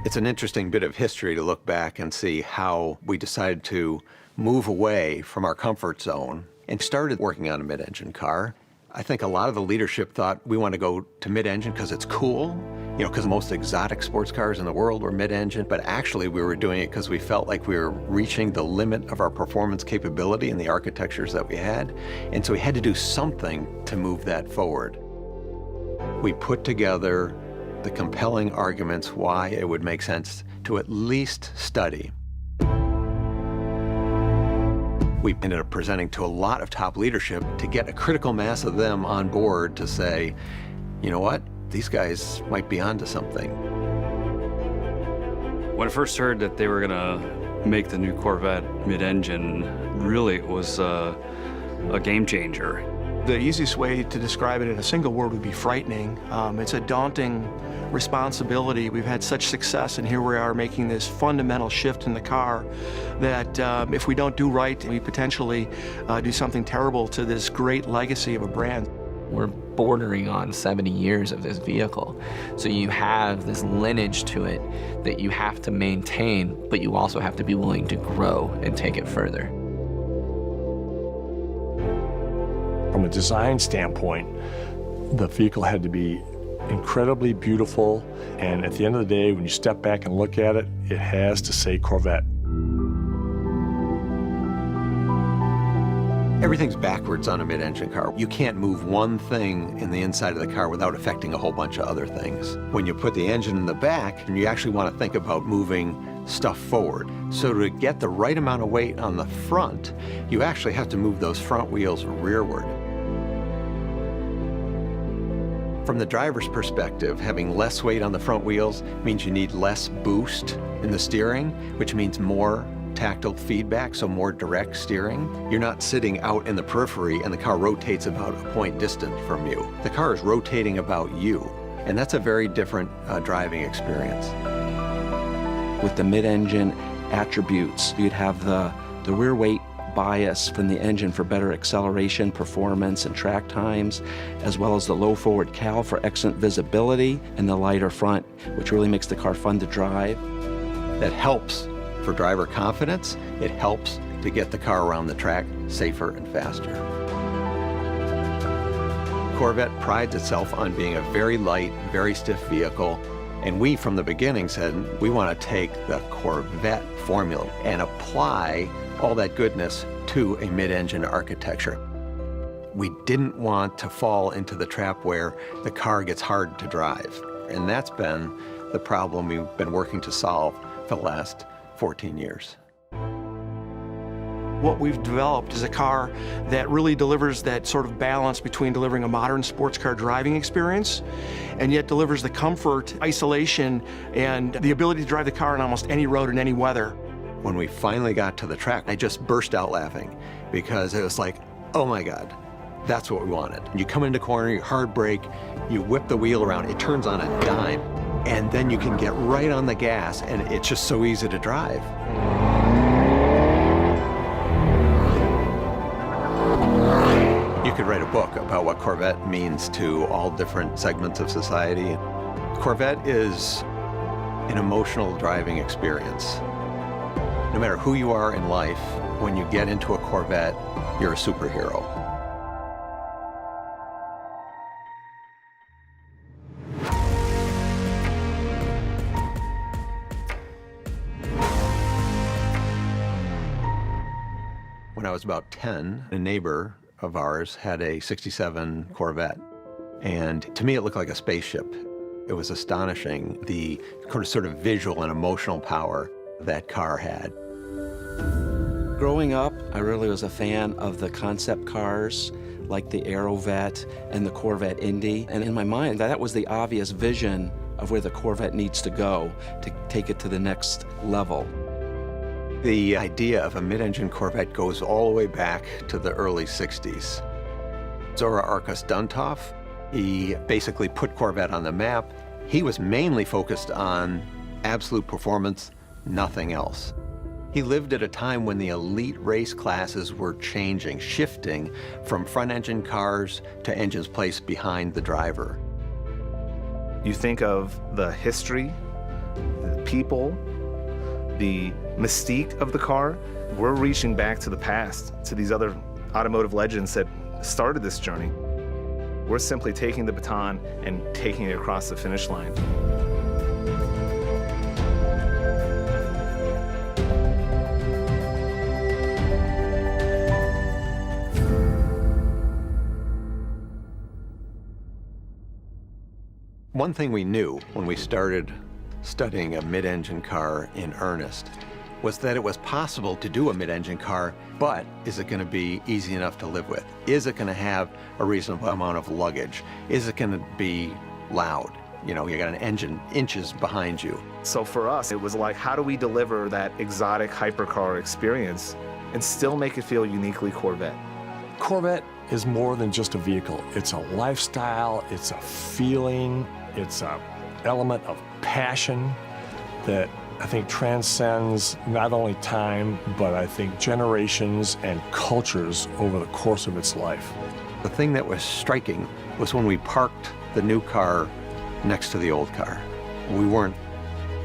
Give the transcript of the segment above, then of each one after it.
It's an interesting bit of history to look back and see how we decided to move away from our comfort zone and started working on a mid-engine car. I think a lot of the leadership thought we want to go to mid-engine because it's cool, you know, because most exotic sports cars in the world were mid-engine, but actually we were doing it because we felt like we were reaching the limit of our performance capability in the architectures that we had, and so we had to do something to move that forward. We put together the compelling arguments why it would make sense to at least study. We ended up presenting to a lot of top leadership to get a critical mass of them on board to say, you know what, these guys might be onto something. When I first heard that they were gonna make the new Corvette mid-engine, really it was a game changer. The easiest way to describe it in a single word would be frightening. It's a daunting responsibility. We've had such success, and here we are making this fundamental shift in the car that if we don't do right, we potentially do something terrible to this great legacy of a brand. We're bordering on 70 years of this vehicle. So you have this lineage to it that you have to maintain, but you also have to be willing to grow and take it further. From a design standpoint, the vehicle had to be incredibly beautiful, and at the end of the day, when you step back and look at it, it has to say Corvette. Everything's backwards on a mid-engine car. You can't move one thing in the inside of the car without affecting a whole bunch of other things. When you put the engine in the back, you actually want to think about moving stuff forward. So to get the right amount of weight on the front, you actually have to move those front wheels rearward. From the driver's perspective, having less weight on the front wheels means you need less boost in the steering, which means more tactile feedback, so more direct steering. You're not sitting out in the periphery and the car rotates about a point distant from you. The car is rotating about you, and that's a very different driving experience. With the mid-engine attributes, you'd have the rear weight bias from the engine for better acceleration, performance, and track times, as well as the low forward cowl for excellent visibility, and the lighter front, which really makes the car fun to drive. That helps for driver confidence. It helps to get the car around the track safer and faster. Corvette prides itself on being a very light, very stiff vehicle, and we from the beginning said we want to take the Corvette formula and apply all that goodness to a mid-engine architecture. We didn't want to fall into the trap where the car gets hard to drive, and that's been the problem we've been working to solve for the last 14 years. What we've developed is a car that really delivers that sort of balance between delivering a modern sports car driving experience and yet delivers the comfort, isolation, and the ability to drive the car on almost any road in any weather. When we finally got to the track, I just burst out laughing because it was like, oh my God, that's what we wanted. You come into corner, you hard brake, you whip the wheel around, it turns on a dime, and then you can get right on the gas, and it's just so easy to drive. You could write a book about what Corvette means to all different segments of society. Corvette is an emotional driving experience. No matter who you are in life, when you get into a Corvette, you're a superhero. When I was about 10, a neighbor of ours had a '67 Corvette, and to me it looked like a spaceship. It was astonishing, the sort of visual and emotional power that car had. Growing up, I really was a fan of the concept cars, like the Aerovette and the Corvette Indy. And in my mind, that was the obvious vision of where the Corvette needs to go to take it to the next level. The idea of a mid-engine Corvette goes all the way back to the early '60s. Zora Arkus Duntov, he basically put Corvette on the map. He was mainly focused on absolute performance, nothing else. He lived at a time when the elite race classes were changing, shifting from front-engine cars to engines placed behind the driver. You think of the history, the people, the mystique of the car. We're reaching back to the past, to these other automotive legends that started this journey. We're simply taking the baton and taking it across the finish line. One thing we knew when we started studying a mid-engine car in earnest was that it was possible to do a mid-engine car, but is it going to be easy enough to live with? Is it going to have a reasonable amount of luggage? Is it going to be loud? You know, you got an engine inches behind you. So for us, it was like, how do we deliver that exotic hypercar experience and still make it feel uniquely Corvette? Corvette is more than just a vehicle. It's a lifestyle, it's a feeling, it's an element of passion that I think transcends not only time, but I think generations and cultures over the course of its life. The thing that was striking was when we parked the new car next to the old car. We weren't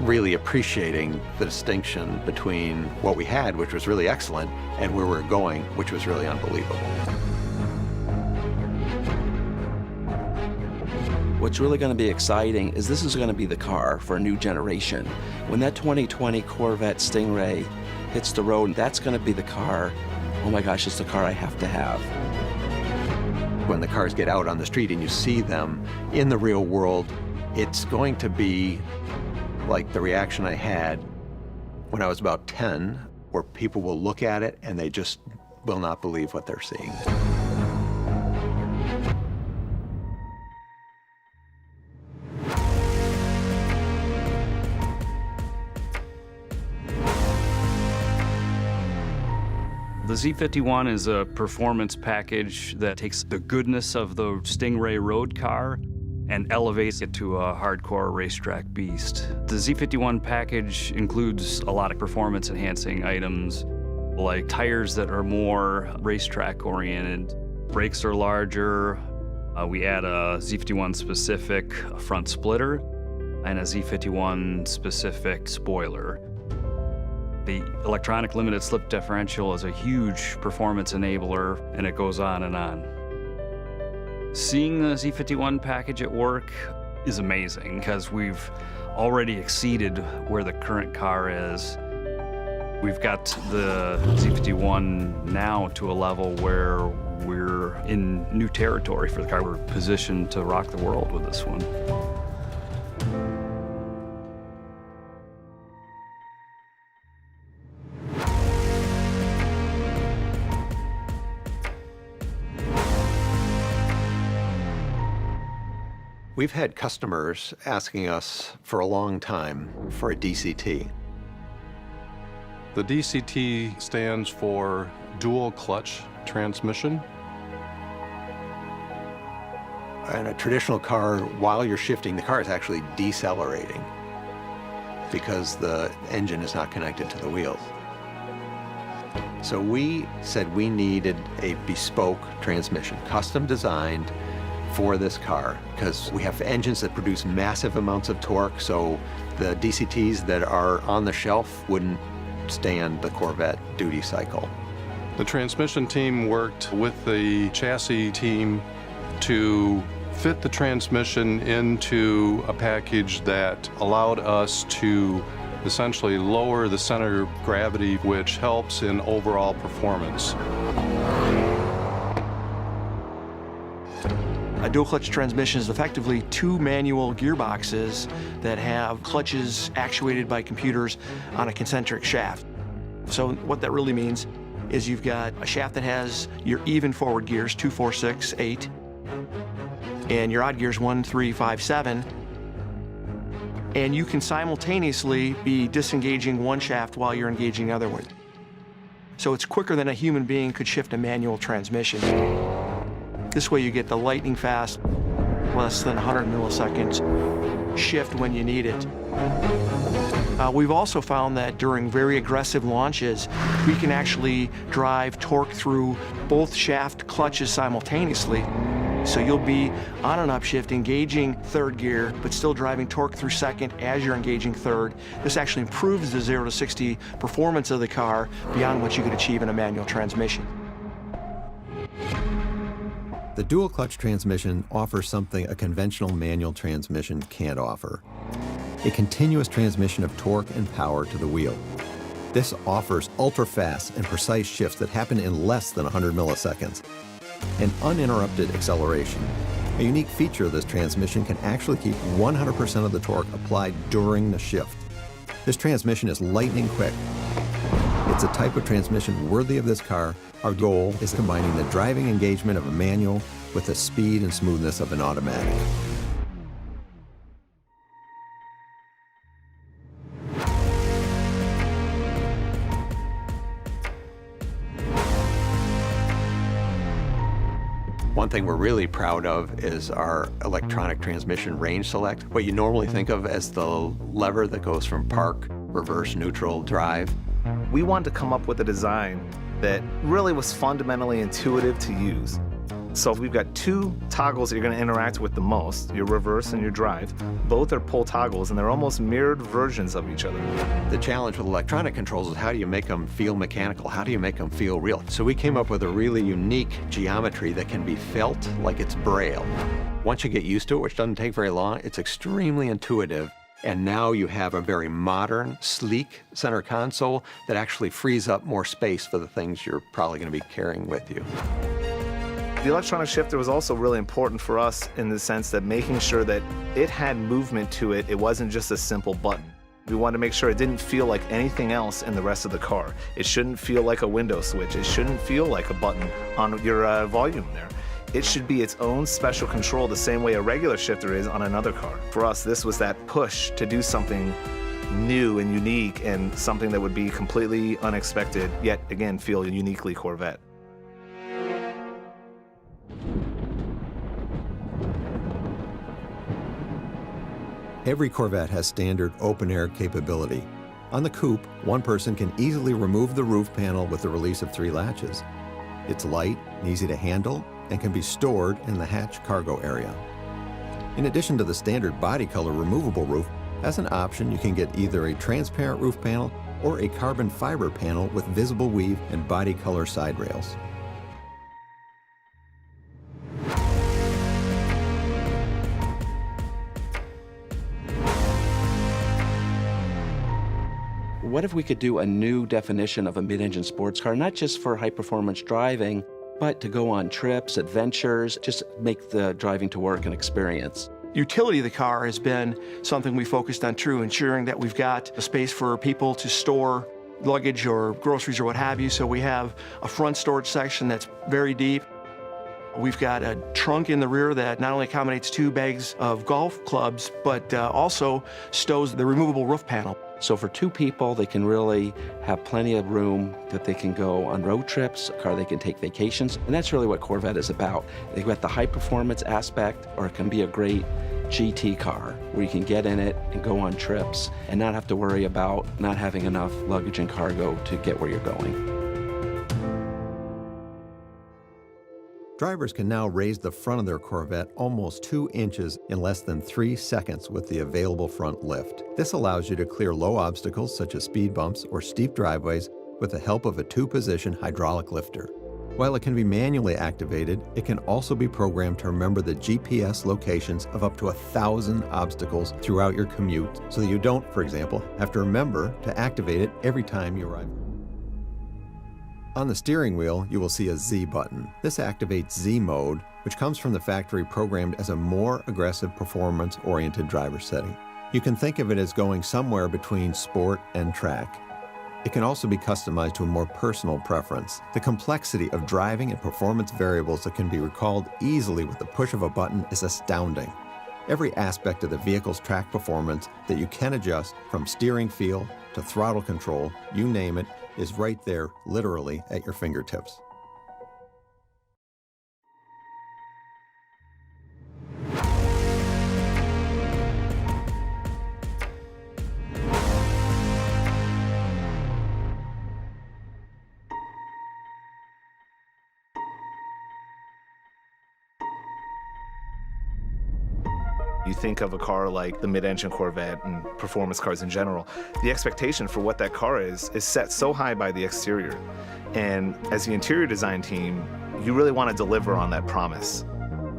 really appreciating the distinction between what we had, which was really excellent, and where we were going, which was really unbelievable. What's really going to be exciting is this is going to be the car for a new generation. When that 2020 Corvette Stingray hits the road, that's going to be the car. Oh my gosh, it's the car I have to have. When the cars get out on the street and you see them in the real world, it's going to be like the reaction I had when I was about 10, where people will look at it and they just will not believe what they're seeing. The Z51 is a performance package that takes the goodness of the Stingray road car and elevates it to a hardcore racetrack beast. The Z51 package includes a lot of performance-enhancing items, like tires that are more racetrack-oriented, brakes are larger, we add a Z51-specific front splitter and a Z51-specific spoiler. The electronic limited slip differential is a huge performance enabler, and it goes on and on. Seeing the Z51 package at work is amazing because we've already exceeded where the current car is. We've got the Z51 now to a level where we're in new territory for the car. We're positioned to rock the world with this one. We've had customers asking us for a long time for a DCT. The DCT stands for dual clutch transmission. In a traditional car, while you're shifting, the car is actually decelerating because the engine is not connected to the wheels. So we said we needed a bespoke transmission, custom designed for this car, because we have engines that produce massive amounts of torque, so the DCTs that are on the shelf wouldn't stand the Corvette duty cycle. The transmission team worked with the chassis team to fit the transmission into a package that allowed us to essentially lower the center of gravity, which helps in overall performance. A dual clutch transmission is effectively two manual gearboxes that have clutches actuated by computers on a concentric shaft. So what that really means is you've got a shaft that has your even forward gears, 2, 4, 6, 8, and your odd gears, 1, 3, 5, 7. And you can simultaneously be disengaging one shaft while you're engaging the other one. So it's quicker than a human being could shift a manual transmission. This way you get the lightning fast, less than 100 milliseconds shift when you need it. We've also found that during very aggressive launches, we can actually drive torque through both shaft clutches simultaneously So you'll be on an upshift, engaging third gear, but still driving torque through second as you're engaging third. This actually improves the 0 to 60 performance of the car beyond what you could achieve in a manual transmission. The dual clutch transmission offers something a conventional manual transmission can't offer: a continuous transmission of torque and power to the wheel. This offers ultra-fast and precise shifts that happen in less than 100 milliseconds, and uninterrupted acceleration. A unique feature of this transmission can actually keep 100% of the torque applied during the shift. This transmission is lightning quick. It's a type of transmission worthy of this car. Our goal is combining the driving engagement of a manual with the speed and smoothness of an automatic. One thing we're really proud of is our electronic transmission range select, what you normally think of as the lever that goes from park, reverse, neutral, drive. We wanted to come up with a design that really was fundamentally intuitive to use. So we've got two toggles that you're going to interact with the most, your reverse and your drive. Both are pull toggles, and they're almost mirrored versions of each other. The challenge with electronic controls is how do you make them feel mechanical? How do you make them feel real? So we came up with a really unique geometry that can be felt like it's Braille. Once you get used to it, which doesn't take very long, it's extremely intuitive. And now you have a very modern, sleek center console that actually frees up more space for the things you're probably going to be carrying with you. The electronic shifter was also really important for us in the sense that making sure that it had movement to it. It wasn't just a simple button. We wanted to make sure it didn't feel like anything else in the rest of the car. It shouldn't feel like a window switch. It shouldn't feel like a button on your volume there. It should be its own special control the same way a regular shifter is on another car. For us, this was that push to do something new and unique and something that would be completely unexpected, yet again feel uniquely Corvette. Every Corvette has standard open-air capability. On the coupe, one person can easily remove the roof panel with the release of 3 latches. It's light and easy to handle and can be stored in the hatch cargo area. In addition to the standard body color removable roof, as an option you can get either a transparent roof panel or a carbon fiber panel with visible weave and body color side rails. What if we could do a new definition of a mid-engine sports car, not just for high-performance driving, but to go on trips, adventures, just make the driving to work an experience. Utility of the car has been something we focused on too, ensuring that we've got a space for people to store luggage or groceries or what have you. So we have a front storage section that's very deep. We've got a trunk in the rear that not only accommodates 2 bags of golf clubs, but also stows the removable roof panel. So for 2 people, they can really have plenty of room that they can go on road trips, a car they can take vacations, and that's really what Corvette is about. They've got the high performance aspect, or it can be a great GT car where you can get in it and go on trips and not have to worry about not having enough luggage and cargo to get where you're going. Drivers can now raise the front of their Corvette almost 2 inches in less than 3 seconds with the available front lift. This allows you to clear low obstacles such as speed bumps or steep driveways with the help of a 2-position hydraulic lifter. While it can be manually activated, it can also be programmed to remember the GPS locations of up to 1,000 obstacles throughout your commute so that you don't, for example, have to remember to activate it every time you arrive. On the steering wheel, you will see a Z button. This activates Z mode, which comes from the factory programmed as a more aggressive performance-oriented driver setting. You can think of it as going somewhere between sport and track. It can also be customized to a more personal preference. The complexity of driving and performance variables that can be recalled easily with the push of a button is astounding. Every aspect of the vehicle's track performance that you can adjust, from steering feel to throttle control, you name it, is right there, literally, at your fingertips. You think of a car like the mid-engine Corvette and performance cars in general, the expectation for what that car is set so high by the exterior. And as the interior design team, you really want to deliver on that promise.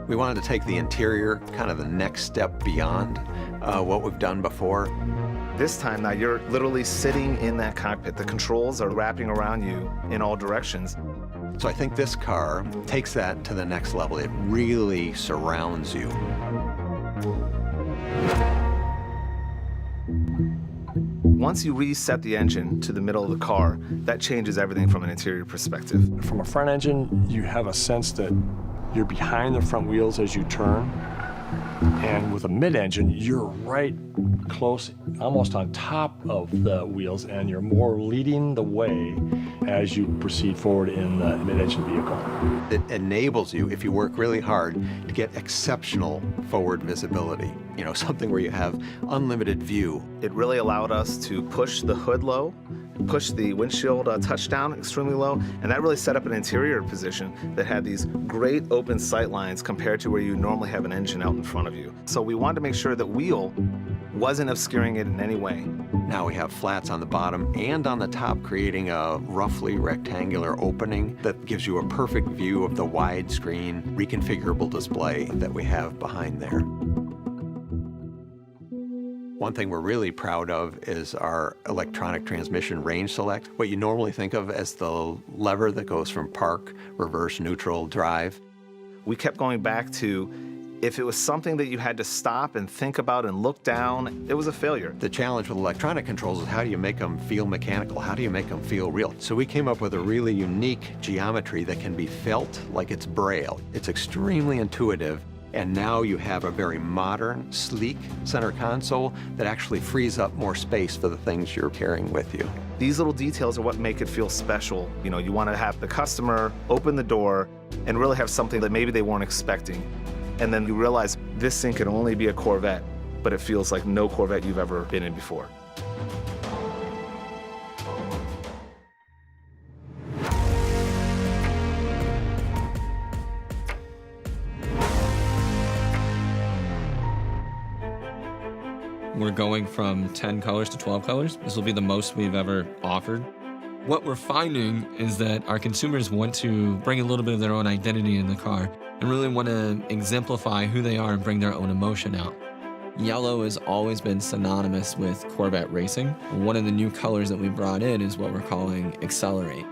We wanted to take the interior kind of the next step beyond what we've done before. This time now you're literally sitting in that cockpit. The controls are wrapping around you in all directions. So I think this car takes that to the next level. It really surrounds you. Once you reset the engine to the middle of the car, that changes everything from an interior perspective. From a front engine, you have a sense that you're behind the front wheels as you turn. And with a mid-engine, you're right close, almost on top of the wheels, and you're more leading the way as you proceed forward in the mid-engine vehicle. It enables you, if you work really hard, to get exceptional forward visibility. You know, something where you have unlimited view. It really allowed us to push the hood low, push the windshield touchdown extremely low, and that really set up an interior position that had these great open sight lines compared to where you normally have an engine out in front of you. So we wanted to make sure that wheel wasn't obscuring it in any way. Now we have flats on the bottom and on the top, creating a roughly rectangular opening that gives you a perfect view of the widescreen reconfigurable display that we have behind there. One thing we're really proud of is our electronic transmission range select, what you normally think of as the lever that goes from park, reverse, neutral, drive. We kept going back to, if it was something that you had to stop and think about and look down, it was a failure. The challenge with electronic controls is how do you make them feel mechanical? How do you make them feel real? So we came up with a really unique geometry that can be felt like it's Braille. It's extremely intuitive. And now you have a very modern, sleek center console that actually frees up more space for the things you're carrying with you. These little details are what make it feel special. You know, you want to have the customer open the door and really have something that maybe they weren't expecting. And then you realize this thing can only be a Corvette, but it feels like no Corvette you've ever been in before. We're going from 10 colors to 12 colors. This will be the most we've ever offered. What we're finding is that our consumers want to bring a little bit of their own identity in the car and really want to exemplify who they are and bring their own emotion out. Yellow has always been synonymous with Corvette racing. One of the new colors that we brought in is what we're calling Accelerate.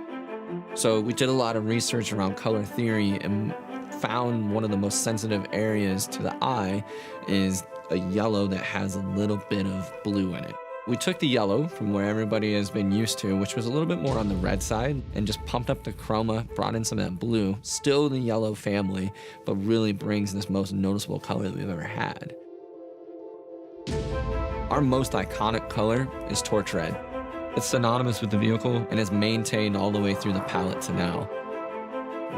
So we did a lot of research around color theory and found one of the most sensitive areas to the eye is a yellow that has a little bit of blue in it. We took the yellow from where everybody has been used to, which was a little bit more on the red side, and just pumped up the chroma, brought in some of that blue, still in the yellow family, but really brings this most noticeable color that we've ever had. Our most iconic color is torch red. It's synonymous with the vehicle and is maintained all the way through the palette to now.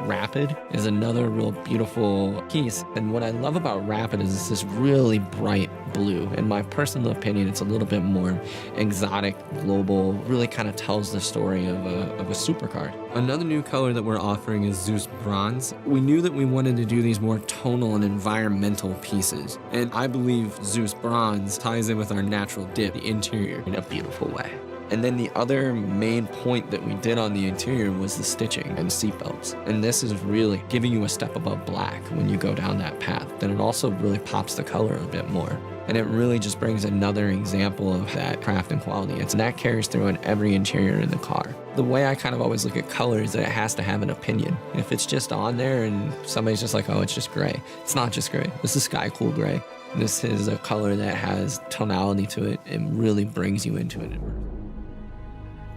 Rapid is another real beautiful piece, and what I love about Rapid is it's this really bright blue. In my personal opinion, it's a little bit more exotic, global, really kind of tells the story of a supercar. Another new color that we're offering is Zeus Bronze. We knew that we wanted to do these more tonal and environmental pieces, and I believe Zeus Bronze ties in with our natural dip, the interior, in a beautiful way. And then the other main point that we did on the interior was the stitching and seatbelts. And this is really giving you a step above black when you go down that path. Then it also really pops the color a bit more. And it really just brings another example of that craft and quality. And that carries through in every interior in the car. The way I kind of always look at color is that it has to have an opinion. If it's just on there and somebody's just like, oh, it's just gray. It's not just gray. This is sky cool gray. This is a color that has tonality to it and really brings you into it.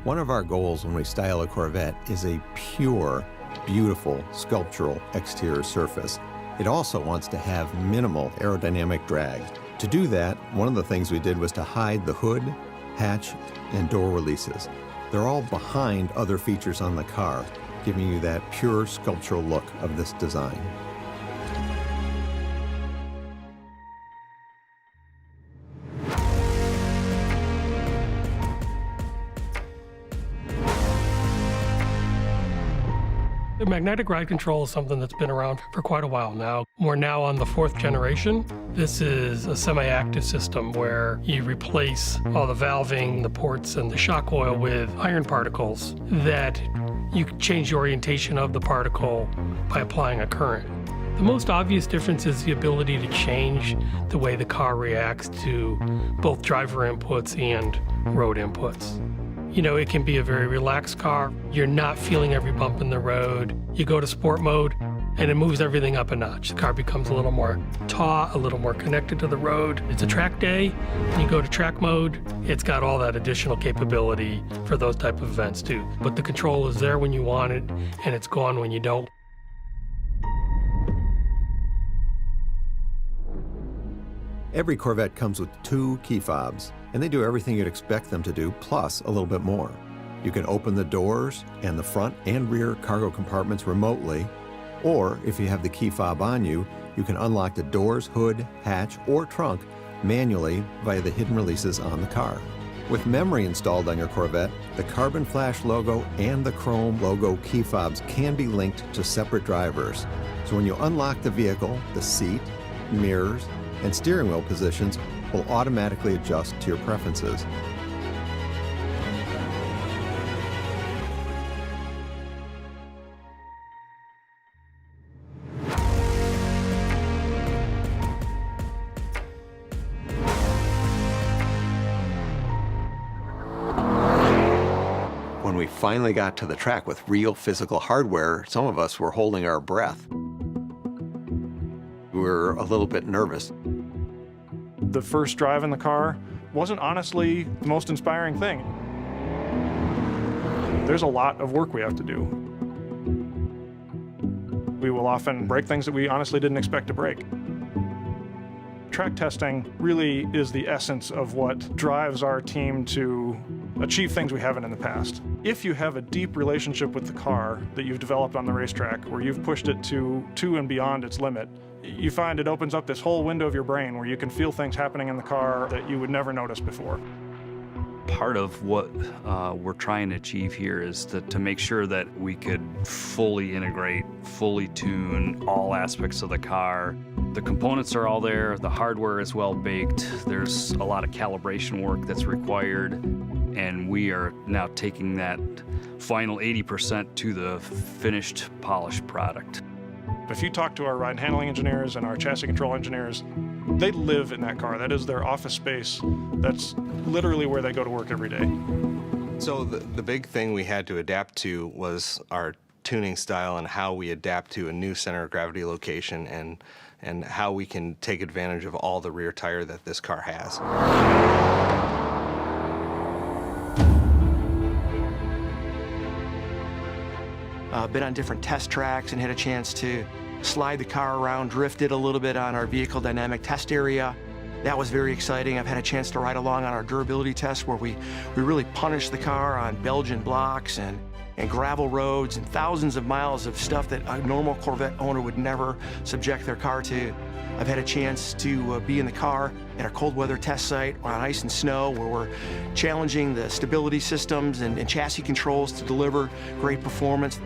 One of our goals when we style a Corvette is a pure, beautiful, sculptural exterior surface. It also wants to have minimal aerodynamic drag. To do that, one of the things we did was to hide the hood, hatch, and door releases. They're all behind other features on the car, giving you that pure sculptural look of this design. The magnetic ride control is something that's been around for quite a while now. We're now on the 4th generation. This is a semi-active system where you replace all the valving, the ports, and the shock oil with iron particles that you can change the orientation of the particle by applying a current. The most obvious difference is the ability to change the way the car reacts to both driver inputs and road inputs. You know, it can be a very relaxed car. You're not feeling every bump in the road. You go to sport mode, and it moves everything up a notch. The car becomes a little more taut, a little more connected to the road. It's a track day. When you go to track mode, it's got all that additional capability for those type of events too. But the control is there when you want it, and it's gone when you don't. Every Corvette comes with 2 key fobs, and they do everything you'd expect them to do, plus a little bit more. You can open the doors and the front and rear cargo compartments remotely, or if you have the key fob on you, you can unlock the doors, hood, hatch, or trunk manually via the hidden releases on the car. With memory installed on your Corvette, the carbon flash logo and the chrome logo key fobs can be linked to separate drivers. So when you unlock the vehicle, the seat, mirrors, and steering wheel positions will automatically adjust to your preferences. When we finally got to the track with real physical hardware, some of us were holding our breath. We were a little bit nervous. The first drive in the car wasn't honestly the most inspiring thing. There's a lot of work we have to do. We will often break things that we honestly didn't expect to break. Track testing really is the essence of what drives our team to achieve things we haven't in the past. If you have a deep relationship with the car that you've developed on the racetrack, where you've pushed it to and beyond its limit, you find it opens up this whole window of your brain where you can feel things happening in the car that you would never notice before. Part of what we're trying to achieve here is to make sure that we could fully integrate, fully tune all aspects of the car. The components are all there, the hardware is well baked, there's a lot of calibration work that's required, and we are now taking that final 80% to the finished, polished product. If you talk to our ride and handling engineers and our chassis control engineers, they live in that car. That is their office space. That's literally where they go to work every day. So the big thing we had to adapt to was our tuning style and how we adapt to a new center of gravity location and how we can take advantage of all the rear tire that this car has. Been on different test tracks and had a chance to slide the car around, drift it a little bit on our vehicle dynamic test area. That was very exciting. I've had a chance to ride along on our durability test where we really punished the car on Belgian blocks and gravel roads and thousands of miles of stuff that a normal Corvette owner would never subject their car to. I've had a chance to be in the car at our cold weather test site on ice and snow where we're challenging the stability systems and chassis controls to deliver great performance.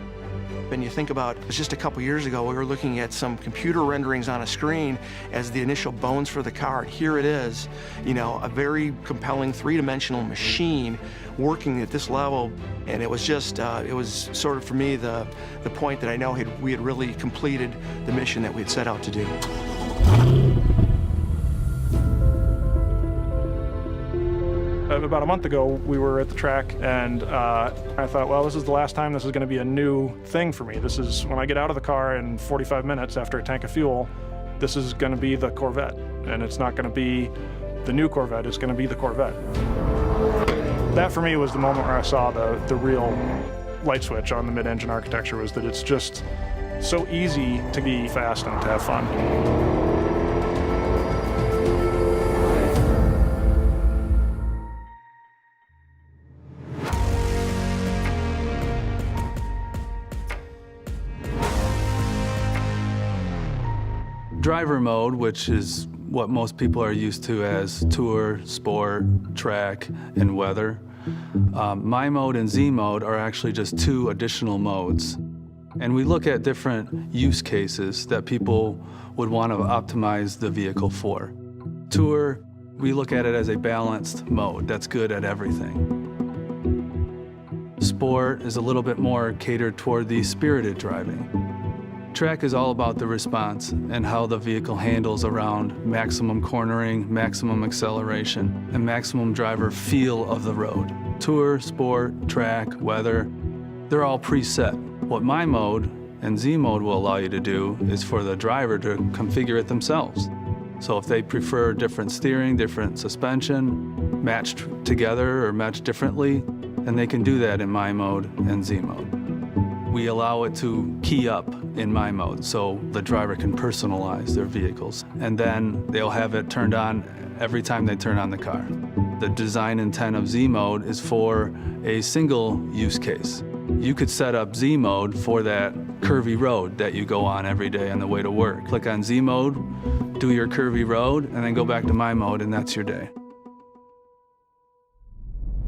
And you think about, it was just a couple years ago, we were looking at some computer renderings on a screen as the initial bones for the car, and here it is, you know, a very compelling three-dimensional machine working at this level. And it was just, it was sort of, for me, the point that I know we had really completed the mission that we had set out to do. About a month ago, we were at the track, and I thought, well, this is the last time this is going to be a new thing for me. This is, when I get out of the car in 45 minutes after a tank of fuel, this is going to be the Corvette. And it's not going to be the new Corvette, it's going to be the Corvette. That, for me, was the moment where I saw the real light switch on the mid-engine architecture, was that it's just so easy to be fast and to have fun. Driver mode, which is what most people are used to as tour, sport, track, and weather. My mode and Z mode are actually just 2 additional modes. And we look at different use cases that people would want to optimize the vehicle for. Tour, we look at it as a balanced mode that's good at everything. Sport is a little bit more catered toward the spirited driving. Track is all about the response and how the vehicle handles around maximum cornering, maximum acceleration, and maximum driver feel of the road. Tour, sport, track, weather, they're all preset. What My Mode and Z Mode will allow you to do is for the driver to configure it themselves. So if they prefer different steering, different suspension, matched together or matched differently, then they can do that in My Mode and Z Mode. We allow it to key up in My Mode so the driver can personalize their vehicles. And then they'll have it turned on every time they turn on the car. The design intent of Z Mode is for a single use case. You could set up Z Mode for that curvy road that you go on every day on the way to work. Click on Z Mode, do your curvy road, and then go back to My Mode, and that's your day.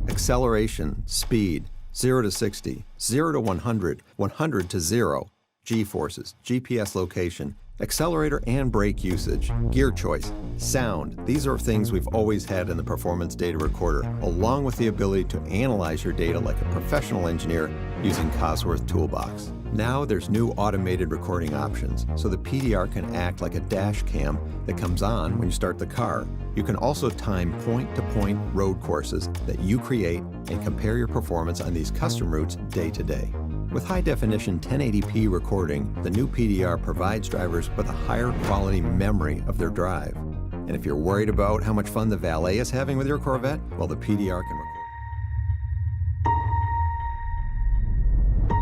Acceleration, speed, 0 to 60, 0 to 100, 100 to 0, G-forces, GPS location, accelerator and brake usage, gear choice, sound. These are things we've always had in the performance data recorder, along with the ability to analyze your data like a professional engineer using Cosworth Toolbox. Now there's new automated recording options, so the PDR can act like a dash cam that comes on when you start the car. You can also time point-to-point road courses that you create and compare your performance on these custom routes day to day. With high-definition 1080p recording, the new PDR provides drivers with a higher quality memory of their drive. And if you're worried about how much fun the valet is having with your Corvette, well, the PDR can record.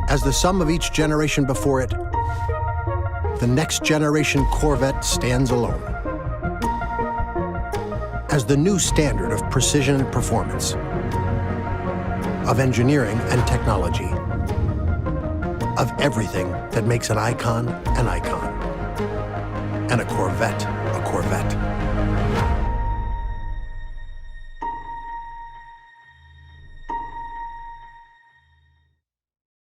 As the sum of each generation before it, the next generation Corvette stands alone. As the new standard of precision and performance, of engineering and technology, of everything that makes an icon, and a Corvette, a Corvette.